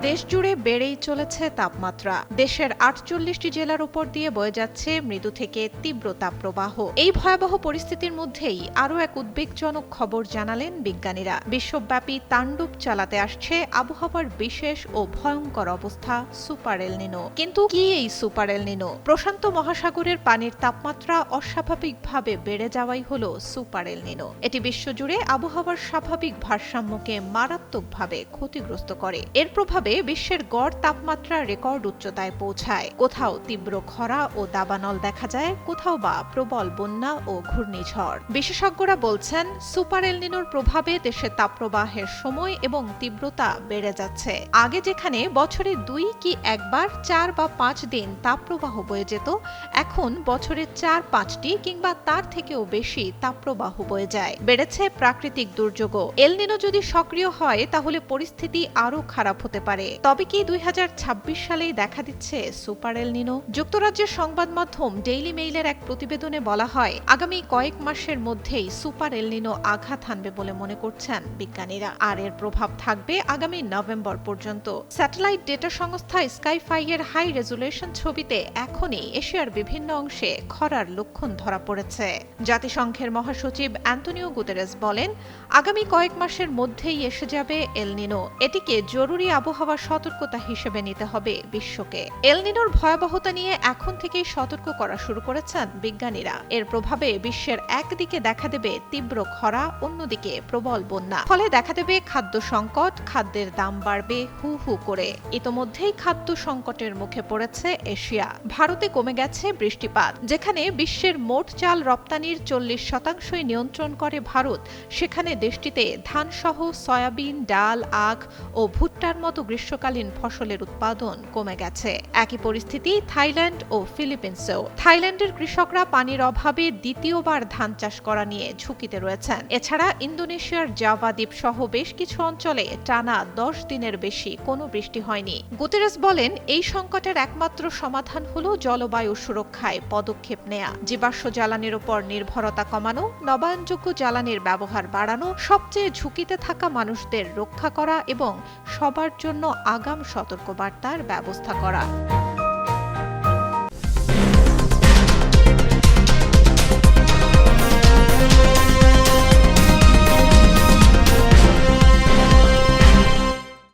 দেশজুড়ে বেড়েই চলেছে তাপমাত্রা। দেশের ৪৮টি জেলার উপর দিয়ে বয়ে যাচ্ছে মৃদু থেকে তীব্র তাপপ্রবাহ। এই ভয়াবহ পরিস্থিতির মধ্যেই আরও এক উদ্বেগজনক খবর জানালেন বিজ্ঞানীরা। বিশ্বব্যাপী তাণ্ডব চালাতে আসছে আবহাওয়ার বিশেষ ও ভয়ঙ্কর অবস্থা সুপার এল নিনো। কিন্তু কি এই সুপার এল নিনো? প্রশান্ত মহাসাগরের পানির তাপমাত্রা অস্বাভাবিকভাবে বেড়ে যাওয়াই হলো সুপার এল নিনো। এটি বিশ্বজুড়ে আবহাওয়ার স্বাভাবিক ভারসাম্যকে মারাত্মকভাবে ক্ষতিগ্রস্ত করে। এর প্রভাবে বিশ্বের গড় তাপমাত্রা রেকর্ড উচ্চতায় পৌঁছায়। কোথাও তীব্র খরা ও দাবানল দেখা যায়, কোথাও বা প্রবল বন্যা ও ঘূর্ণিঝড়। বিশেষজ্ঞরা বলছেন, সুপার এল নিনোর প্রভাবে দেশে তাপপ্রবাহের সময় এবং তীব্রতা বেড়ে যাচ্ছে। আগে যেখানে বছরে ২ কি একবার ৪ বা ৫ দিন তাপপ্রবাহ বয়ে যেত, এখন বছরে ৪-৫টি কিংবা তার থেকেও বেশি তাপপ্রবাহ বয়ে যায়। বেড়েছে প্রাকৃতিক দুর্যোগও। এল নিনো যদি সক্রিয় হয় তাহলে পরিস্থিতি আরও খারাপ হতে পারে। তবে কি ২০২৬ সালেই দেখা দিচ্ছে সুপার এল নিনো? যুক্তরাজ্যের সংবাদ মাধ্যম ডেইলি মেইলের এক প্রতিবেদনে বলা হয়, আগামী কয়েক মাসের মধ্যেই সুপার এল নিনো আঘাত হানবে বলে মনে করছেন বিজ্ঞানীরা। আর এর প্রভাব থাকবে আগামী নভেম্বর পর্যন্ত। স্যাটেলাইট ডেটা সংস্থা স্কাইফাই এর হাই রেজুলেশন ছবিতে এখনই এশিয়ার বিভিন্ন অংশে খরার লক্ষণ ধরা পড়েছে। জাতিসংঘের মহাসচিব অ্যান্টোনিও গুতেরেস বলেন, আগামী কয়েক মাসের মধ্যেই এসে যাবে এল নিনো। এটিকে জরুরি আবহাওয়া সতর্কতা হিসেবে নিতে হবে বিশ্বকে। এল নিনোর ভয়াবহতা নিয়ে এখন থেকেই সতর্ক করা শুরু করেছেন বিজ্ঞানীরা। এর প্রভাবে বিশ্বের একদিকে দেখা দেবে তীব্র খরা, অন্যদিকে প্রবল বন্যা। ফলে দেখা দেবে খাদ্য সংকট, খাদ্যের দাম বাড়বে হু হু করে। ইতোমধ্যেই খাদ্য সংকটের মুখে পড়েছে এশিয়া। ভারতে কমে গেছে বৃষ্টিপাত। যেখানে বিশ্বের মোট চাল রপ্তানির ৪০% নিয়ন্ত্রণ করে ভারত, সেখানে দেশটিতে ধানসহ সয়াবিন, ডাল, আখ ও ভুট্টার মতো গ্রীষ্মকালীন ফসলের উৎপাদন কমে গেছে। একই পরিস্থিতি থাইল্যান্ড ও ফিলিপিন্সেও। থাইল্যান্ডের কৃষকরা পানির অভাবে দ্বিতীয়বার ধান চাষ করা নিয়ে ঝুঁকিতে রয়েছেন। এছাড়া ইন্দোনেশিয়ার জাভা দ্বীপ সহ বেশ কিছু অঞ্চলে টানা ১০ দিনের বেশি কোনো বৃষ্টি হয়নি। গুতেরেস বলেন, এই সংকটের একমাত্র সমাধান হলো জলবায়ু সুরক্ষায় পদক্ষেপ নেয়া, জীবাশ্ম জ্বালানির উপর নির্ভরতা কমানো, নবায়নযোগ্য জ্বালানির ব্যবহার বাড়ানো, সবচেয়ে ঝুঁকিতে থাকা মানুষদের রক্ষা করা এবং সবার জন্য আগাম সতর্কবার্তার ব্যবস্থা করা।